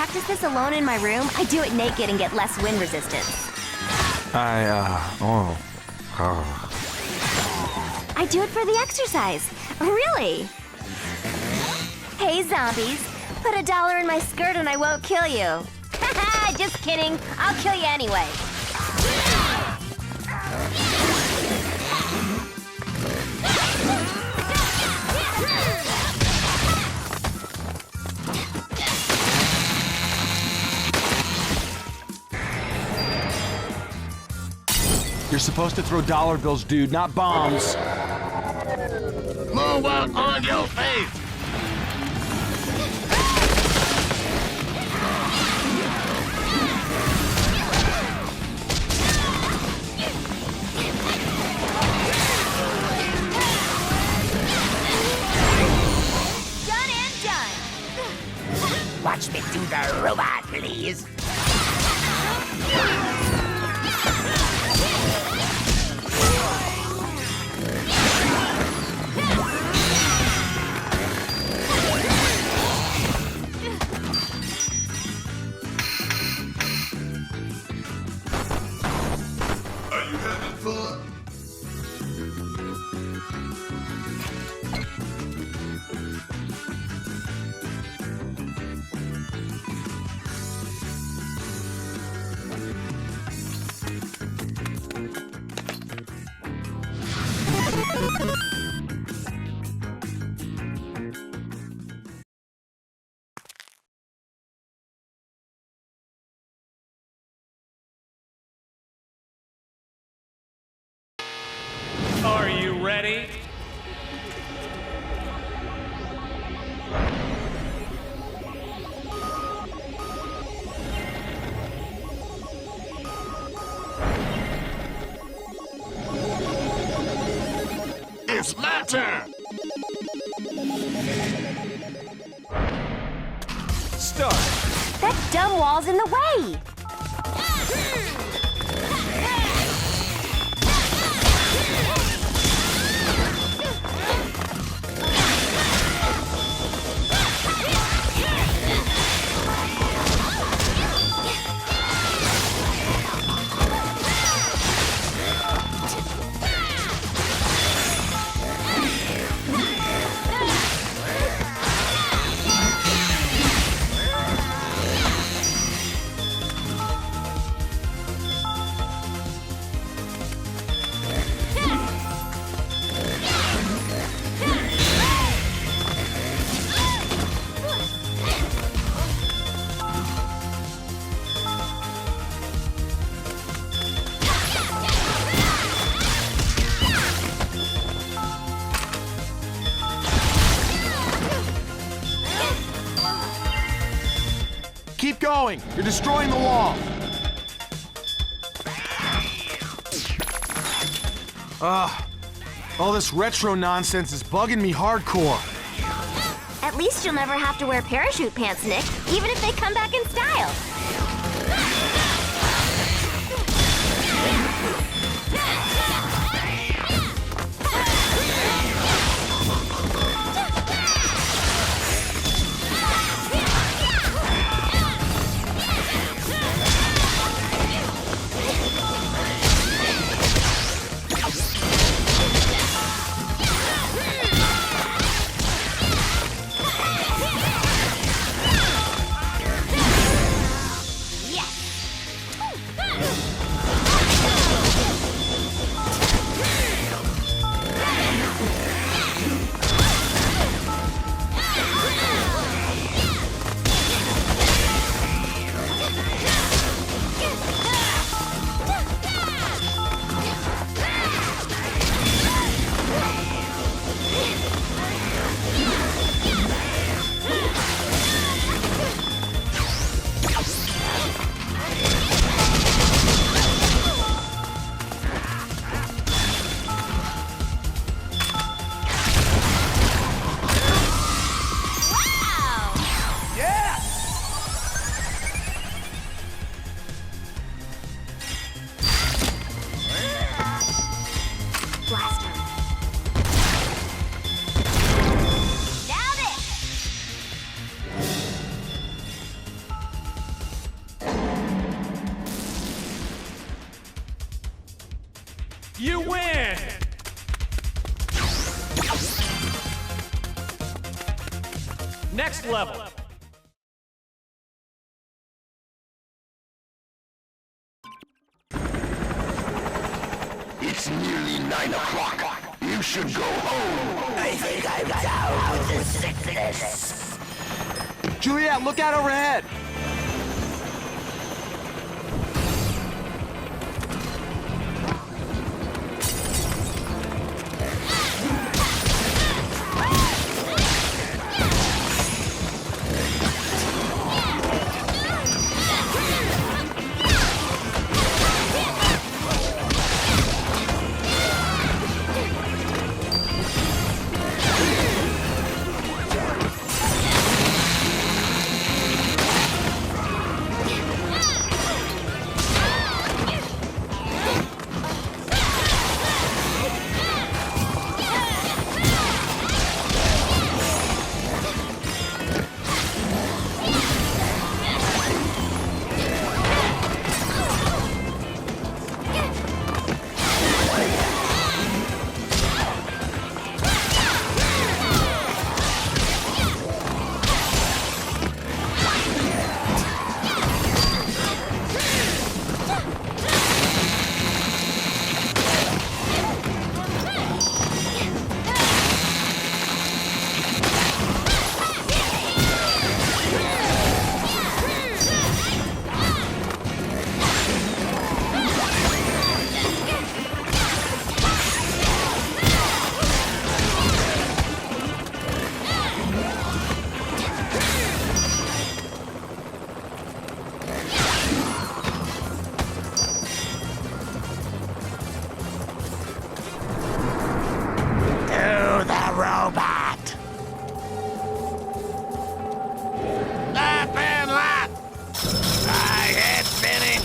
practice this alone in my room, I do it naked and get less wind resistance. Oh. I do it for the exercise. Really? Hey, zombies. Put $1 in my skirt and I won't kill you. Haha, just kidding. I'll kill you anyway. You're supposed to throw dollar bills, dude, not bombs. Move out on your face! Done and done. Watch me do the robot, please. Are you having fun? Are you ready? It's my turn! Start. That dumb wall's in the way. Keep going. You're destroying the wall. All this retro nonsense is bugging me hardcore. At least you'll never have to wear parachute pants, Nick, even if they come back in style. Next level. It's nearly 9 o'clock. You should go home. I think I'm down with the sickness. Juliet, look out overhead! Lap and lap. My head's spinning.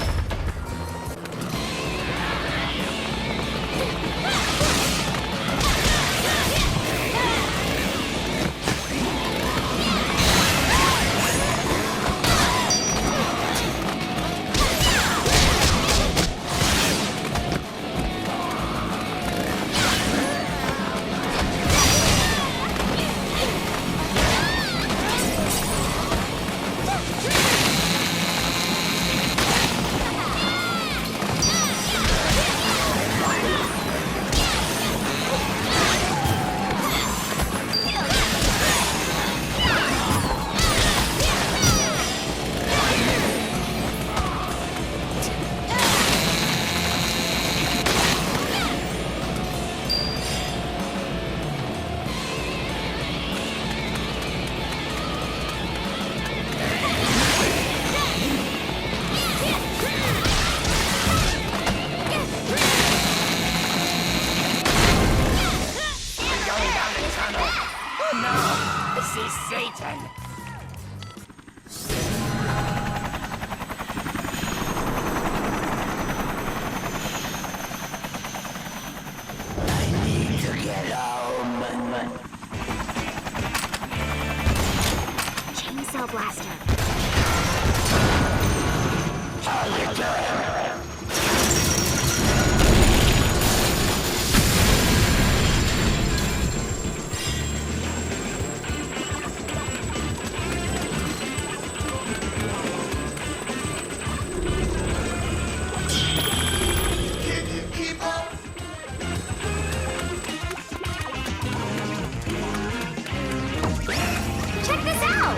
This is Satan. I need to get home. Chainsaw blaster. How you doing? Check this out!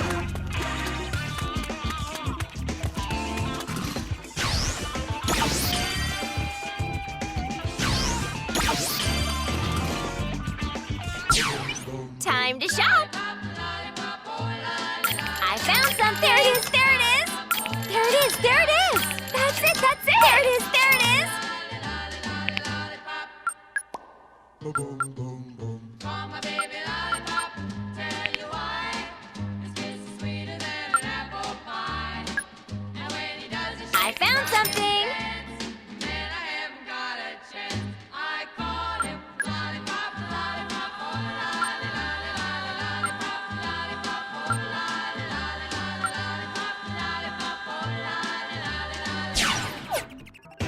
Time to shop! I found some! There it is! There it is! There it is! There it is! That's it! That's it! There it is! There it is! I found something!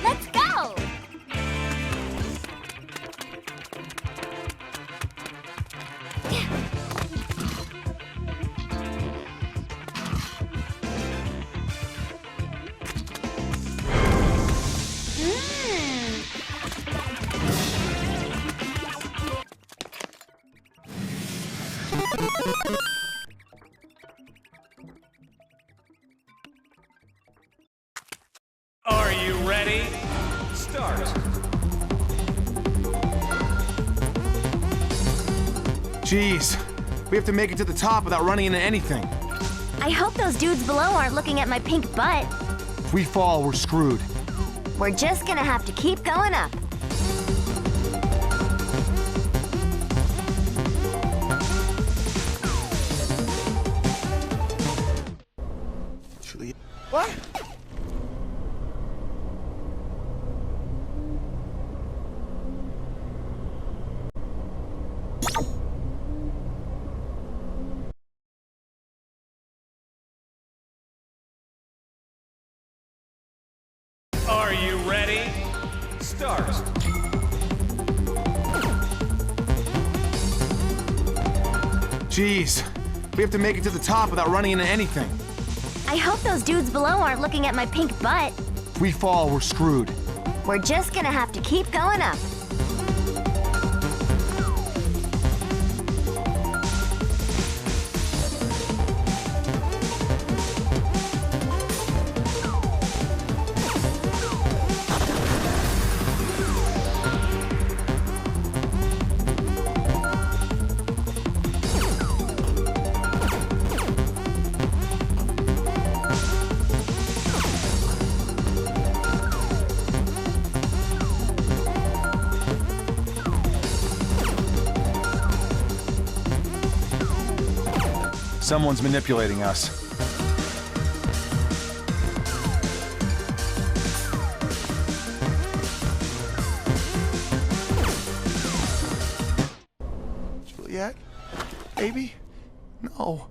Let's go! Jeez, we have to make it to the top without running into anything. I hope those dudes below aren't looking at my pink butt. If we fall, we're screwed. We're just gonna have to keep going up. What? Are you ready? Start. Jeez, we have to make it to the top without running into anything. I hope those dudes below aren't looking at my pink butt. If we fall, we're screwed. We're just gonna have to keep going up. Someone's manipulating us. Juliet? Baby? No.